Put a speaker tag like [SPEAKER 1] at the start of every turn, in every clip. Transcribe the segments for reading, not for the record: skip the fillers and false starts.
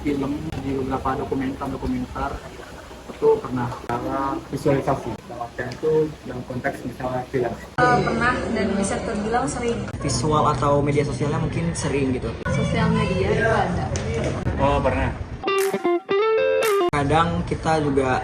[SPEAKER 1] film, di beberapa dokumenter itu pernah cara visualisasi dalam artian itu dalam konteks misalnya film.
[SPEAKER 2] Pernah dan bisa terbilang sering.
[SPEAKER 3] Visual atau media sosialnya mungkin sering gitu.
[SPEAKER 2] Sosial media itu ada.
[SPEAKER 4] Oh, pernah.
[SPEAKER 3] Kadang kita juga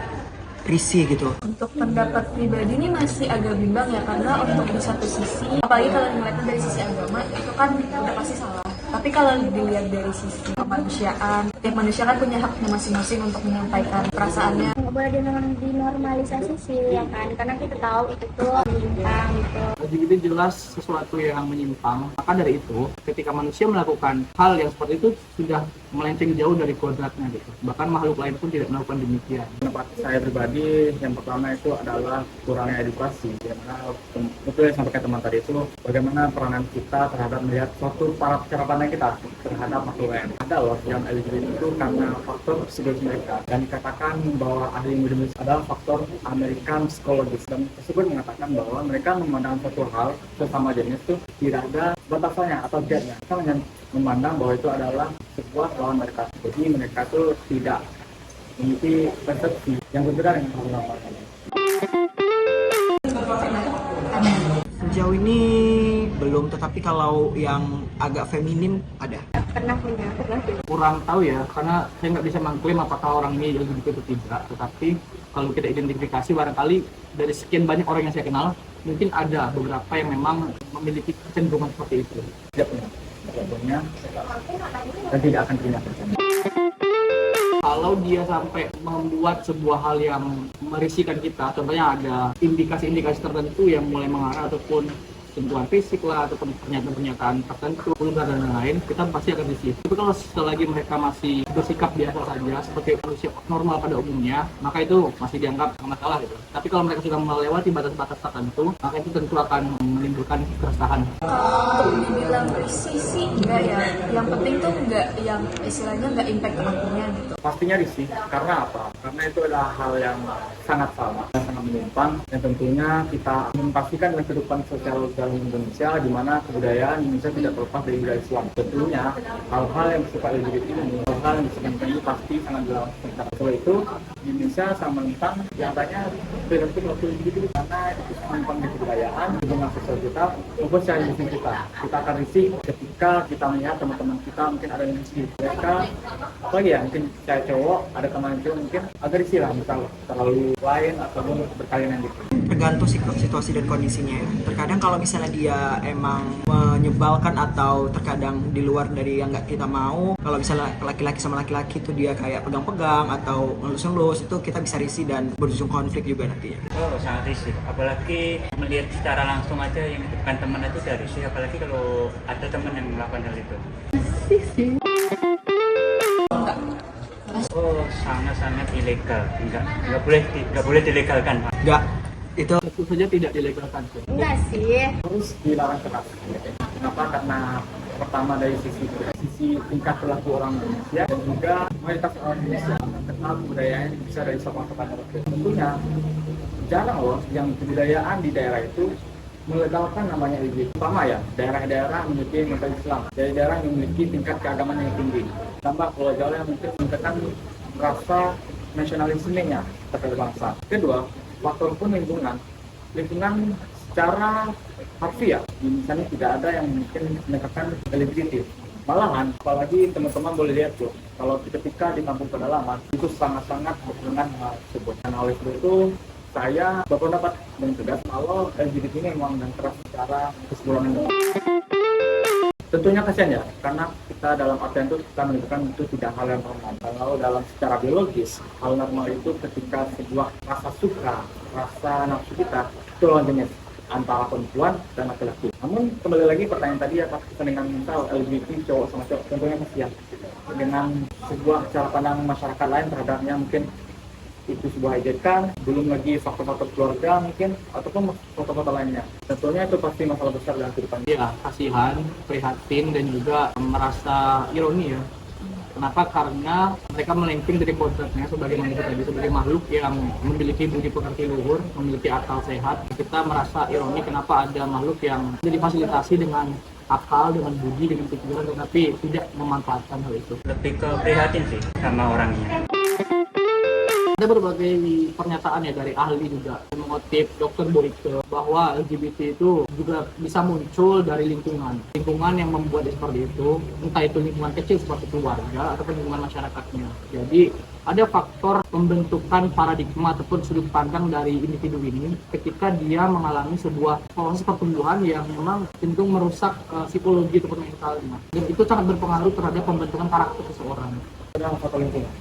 [SPEAKER 3] risih gitu.
[SPEAKER 2] Untuk pendapat pribadi ini masih agak bimbang ya, karena untuk di satu sisi, apalagi kalau ngeliatnya dari sisi agama, itu kan udah pasti salah. Tapi kalau dilihat dari sisi kemanusiaan, tiap manusia kan punya haknya masing-masing untuk menyampaikan perasaannya.
[SPEAKER 5] Nggak boleh dinormalisasi sih ya kan, karena kita tahu itu tuh menyimpang gitu.
[SPEAKER 1] LGBT jelas sesuatu yang menyimpang. Maka dari itu, ketika manusia melakukan hal yang seperti itu sudah melenceng jauh dari kodratnya gitu. Bahkan makhluk lain pun tidak melakukan demikian. Pendapat saya pribadi, yang pertama itu adalah kurangnya edukasi. Karena betul yang sampaikan teman tadi itu, bagaimana peranan kita terhadap melihat suatu cara pandang kita terhadap makhluk lain. Ada loh yang LGBT itu karena faktor psikologis mereka, dan dikatakan bahwa ahli ilmu adalah faktor American psikologis, dan tersebut mengatakan bahwa mereka memandang suatu hal sesama jenis itu tidak ada batasannya atau gapnya. Mereka hanya memandang bahwa itu adalah sebuah lawan mereka. Jadi mereka itu tidak memiliki persepsi yang berbeda dengan orang lain.
[SPEAKER 3] Sejauh ini belum, tetapi kalau yang agak feminim ada.
[SPEAKER 5] Pernah punya.
[SPEAKER 1] Kurang tahu ya, karena saya nggak bisa mengklaim apakah orang ini LGBT atau tidak. Tetapi kalau kita identifikasi, barangkali dari sekian banyak orang yang saya kenal, mungkin ada beberapa yang memang memiliki kecenderungan seperti itu. Tidak punya, dan tidak akan punya. Kalau dia sampai membuat sebuah hal yang merisihkan kita, contohnya ada indikasi-indikasi tertentu yang mulai mengarah ataupun sentuhan fisik lah, ataupun pernyataan-pernyataan tertentu, dan lain-lain, kita pasti akan risih. Tapi kalau selagi mereka masih bersikap biasa saja, seperti manusia normal pada umumnya, maka itu masih dianggap masalah gitu. Tapi kalau mereka sudah melewati batas-batas tertentu, maka itu tentu akan menimbulkan keresahan.
[SPEAKER 2] Untuk dibilang risih sih enggak ya, yang penting tuh enggak yang istilahnya enggak impact ke akunya gitu.
[SPEAKER 1] Pastinya risih, karena apa? Karena itu adalah hal yang sangat salah dan sangat menyimpang, dan tentunya kita memastikan dengan kehidupan sosial dalam Indonesia, di mana kebudayaan Indonesia tidak terlepas dari budaya Islam. Tentunya hal-hal yang bersifat LGBT ini, hal-hal yang disebutkan ini pasti sangat dalam sekitar. Oleh itu, di Indonesia sama menentang yang adanya perilaku LGBT karena itu menyimpang dari kebudayaan, hubungan sosial kita, maupun secara individu kita. Kita akan risih ketika kita melihat teman-teman kita mungkin ada yang risih. Mereka, apalagi ya, mungkin saya cowok, ada teman cowok mungkin agak risih lah, misal terlalu lain ataupun berkalian gitu.
[SPEAKER 3] Tergantung situasi dan kondisinya ya. Terkadang kalau misalnya dia emang menyebalkan atau terkadang di luar dari yang nggak kita mau, kalau misalnya laki-laki sama laki-laki itu dia kayak pegang-pegang atau ngelus-ngelus, itu kita bisa risih dan berujung konflik juga nantinya.
[SPEAKER 4] Oh, sangat risih. Apalagi melihat secara langsung aja yang itu bukan teman itu udah risih. Apalagi kalau ada teman yang melakukan hal itu. Oh, sangat-sangat ilegal. Nggak boleh dilegalkan.
[SPEAKER 3] Enggak, itu
[SPEAKER 1] Tentu saja tidak dilegalkan.
[SPEAKER 5] Enggak sih.
[SPEAKER 1] Harus dilarang keras. Kenapa? Karena pertama dari sisi tingkat perilaku orang Indonesia, dan juga mayoritas orang Indonesia kenal kebudayaan bisa dari Sabang sampai Merauke. Tentunya jarang loh yang kebudayaan di daerah itu melegalkan namanya LGBT. Pertama ya, daerah-daerah memiliki mayoritas Islam, daerah-daerah yang memiliki tingkat keagamaan yang tinggi. Tambah Pulau Jawa yang mungkin meningkatkan rasa nasionalismenya terhadap bangsa. Kedua, faktor pun lingkungan secara harfiah, misalnya tidak ada yang mungkin menegakkan LGBT. Malahan, apalagi teman-teman boleh lihat tuh, kalau ketika di kampung pedalaman itu sangat-sangat berhubungan hal tersebut. Dan oleh itu, saya berpendapat dengan tegas kalau LGBT ini memang dan keras secara keseluruhan. Tentunya kasihan ya, karena kita dalam artian itu kita menunjukkan itu tidak hal yang normal. Kalau dalam secara biologis, hal normal itu ketika sebuah rasa suka, rasa nafsu kita, itu lawan jenis antara perempuan dan laki-laki. Namun kembali lagi pertanyaan tadi, apakah kita dengan misal LGBT cowok sama cowok, tentunya kasihan dengan sebuah cara pandang masyarakat lain terhadapnya, mungkin itu sebuah ejekan, belum lagi faktor-faktor keluarga mungkin, ataupun faktor-faktor lainnya. Tentunya itu pasti masalah besar dalam kehidupan. Ya, kasihan, prihatin, dan juga merasa ironi ya. Kenapa? Karena mereka melenceng dari kodratnya sebagai manusia tadi, sebagai makhluk yang memiliki budi pekerti luhur, memiliki akal sehat. Kita merasa ironi kenapa ada makhluk yang difasilitasi dengan akal, dengan budi, dengan pikiran, tetapi tidak memanfaatkan hal itu.
[SPEAKER 4] Lebih ke prihatin sih sama orangnya.
[SPEAKER 1] Ada berbagai pernyataan ya dari ahli juga mengutip Dr. Boyke bahwa LGBT itu juga bisa muncul dari lingkungan yang membuat seperti itu, entah itu lingkungan kecil seperti keluarga ataupun lingkungan masyarakatnya. Jadi ada faktor pembentukan paradigma ataupun sudut pandang dari individu ini ketika dia mengalami sebuah proses pertumbuhan yang memang cenderung merusak psikologi ataupun mentalnya, dan itu sangat berpengaruh terhadap pembentukan karakter seseorang. Ada faktor lingkungan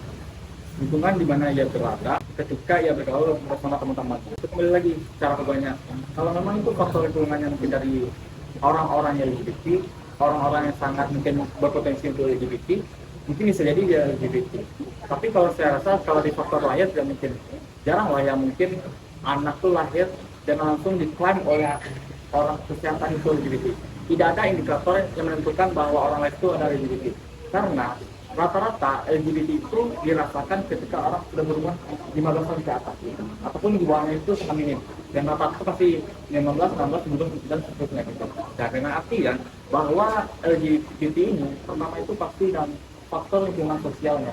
[SPEAKER 1] di mana ia berada ketika ia bergaul bersama teman-teman. Itu kembali lagi cara kebanyakan. Kalau memang itu faktor lingkungannya mungkin dari orang-orang yang LGBT, orang-orang yang sangat mungkin berpotensi untuk LGBT, mungkin bisa jadi dia LGBT. Tapi kalau saya rasa kalau di faktor lahir tidak mungkin. Jarang lah yang mungkin anak tuh lahir dan langsung diklaim oleh orang kesehatan itu LGBT. Tidak ada indikator yang menentukan bahwa orang lain itu adalah LGBT. Karena rata-rata LGBT itu dirasakan ketika orang sudah berumur 15 tahun ke atas, ataupun di bawahnya itu sangat minim, dan rata-rata itu pasti 15, 16, 17, dan seterusnya gitu. Nah, dengan artian bahwa LGBT ini pertama itu pasti dan faktor lingkungan sosialnya,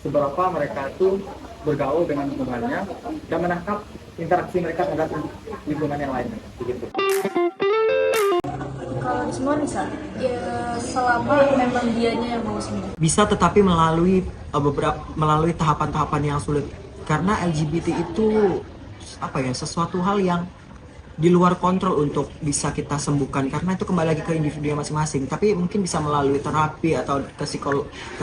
[SPEAKER 1] seberapa mereka itu bergaul dengan lingkungannya dan menangkap interaksi mereka terhadap lingkungan yang lainnya, begitu.
[SPEAKER 2] Kalau di semua bisa, ya selama memang dianya yang mau sembuh.
[SPEAKER 3] Bisa, tetapi melalui melalui tahapan-tahapan yang sulit, karena LGBT itu sesuatu hal yang di luar kontrol untuk bisa kita sembuhkan, karena itu kembali lagi ke individu masing-masing. Tapi mungkin bisa melalui terapi atau ke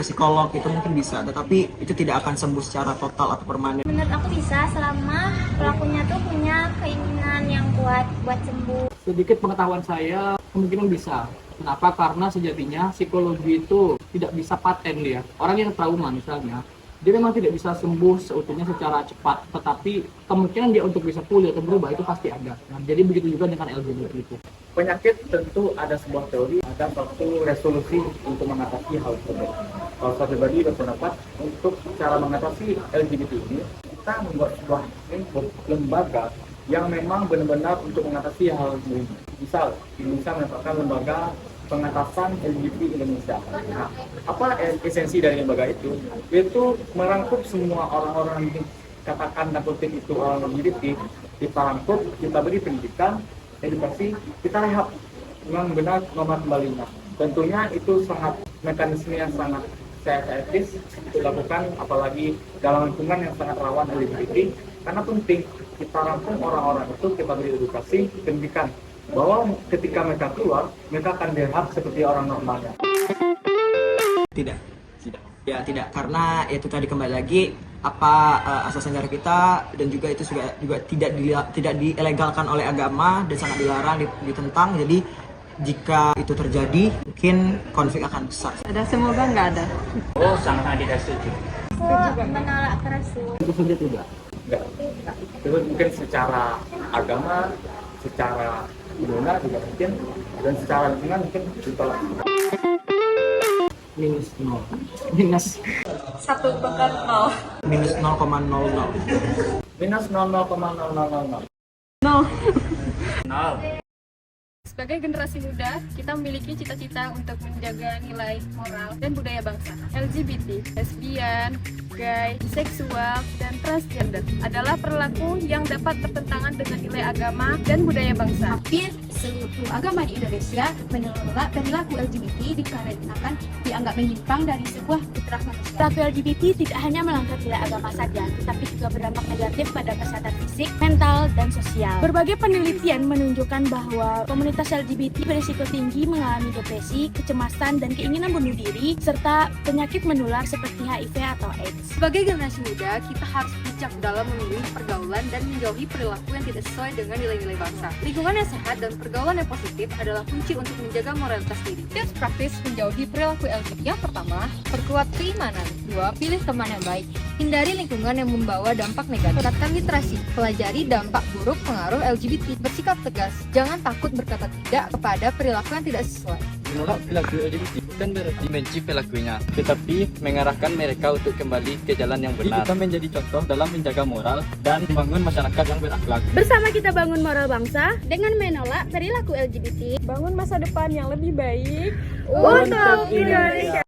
[SPEAKER 3] psikolog itu mungkin bisa, tetapi itu tidak akan sembuh secara total atau permanen.
[SPEAKER 5] Menurut aku bisa selama pelakunya tuh punya keinginan yang kuat buat sembuh.
[SPEAKER 1] Sedikit pengetahuan saya, kemungkinan bisa. Kenapa? Karena sejatinya psikologi itu tidak bisa paten dia. Orang yang trauma misalnya, dia memang tidak bisa sembuh seutuhnya secara cepat, tetapi kemungkinan dia untuk bisa pulih atau berubah itu pasti ada. Nah, jadi begitu juga dengan LGBT itu. Penyakit tentu ada sebuah teori, ada suatu resolusi untuk mengatasi hal tersebut. Kalau saya pribadi berpendapat untuk cara mengatasi LGBT ini, kita membuat sebuah lembaga yang memang benar-benar untuk mengatasi hal ini. Misal, Indonesia menetapkan lembaga pengatasan LGBT Indonesia. Nah, apa esensi dari lembaga itu? Yaitu merangkup semua orang-orang yang katakan dan kutip itu orang LGBT, kita rangkup, kita beri pendidikan, edukasi, kita rehab dengan benar norma kembalinya. Tentunya itu sangat mekanisme yang sangat etis dilakukan, apalagi dalam lingkungan yang sangat rawan LGBT, karena penting kita rangkum orang-orang itu, kita beri edukasi, pendidikan, bahwa ketika mereka keluar, mereka akan direhab seperti orang normalnya.
[SPEAKER 3] Tidak. Ya tidak, karena itu tadi kembali lagi asas negara kita, dan juga itu juga tidak dilegalkan oleh agama dan sangat dilarang, ditentang. Jadi jika itu terjadi, mungkin konflik akan besar.
[SPEAKER 2] Semoga nggak ada.
[SPEAKER 4] Oh, sangat tidak setuju.
[SPEAKER 5] Aku menolak keras.
[SPEAKER 1] Itu saja tidak. Enggak. Itu mungkin secara agama, secara budaya juga mungkin, dan secara lingkungan mungkin ditolak. Minus 0. Minus
[SPEAKER 2] 1/0.
[SPEAKER 3] Minus 0,00.
[SPEAKER 1] minus 0,0000.
[SPEAKER 2] No.
[SPEAKER 4] Nol.
[SPEAKER 2] Sebagai generasi muda, kita memiliki cita-cita untuk menjaga nilai moral dan budaya bangsa. LGBT, lesbian, gay, biseksual, dan transgender adalah perilaku yang dapat bertentangan dengan nilai agama dan budaya bangsa.
[SPEAKER 6] Hampir seluruh agama di Indonesia menolak perilaku LGBT dikarenakan dianggap menyimpang dari sebuah fitrah manusia.
[SPEAKER 7] Perilaku LGBT tidak hanya melanggar nilai agama saja, tetapi juga berdampak negatif pada kesehatan fisik, mental, dan sosial. Berbagai penelitian menunjukkan bahwa komunitas LGBT berisiko tinggi mengalami depresi, kecemasan, dan keinginan bunuh diri, serta penyakit menular seperti HIV atau AIDS.
[SPEAKER 2] Sebagai generasi muda, kita harus bijak dalam memilih pergaulan dan menjauhi perilaku yang tidak sesuai dengan nilai-nilai bangsa. Lingkungan yang sehat dan pergaulan yang positif adalah kunci untuk menjaga moralitas diri. Tips praktis menjauhi perilaku LGBT. Yang pertama, perkuat keimanan. 2. Pilih teman yang baik. Hindari lingkungan yang membawa dampak negatif. Tingkatkan literasi. Pelajari dampak buruk pengaruh LGBT. Bersikap tegas. Jangan takut berkata tidak kepada perilaku yang tidak sesuai.
[SPEAKER 8] Menolak perilaku LGBT bukan berarti membenci pelakunya, tetapi mengarahkan mereka untuk kembali ke jalan yang benar. Kita menjadi contoh dalam menjaga moral dan membangun masyarakat yang berakhlak.
[SPEAKER 7] Bersama kita bangun moral bangsa dengan menolak perilaku LGBT.
[SPEAKER 2] Bangun masa depan yang lebih baik
[SPEAKER 7] Untuk Indonesia.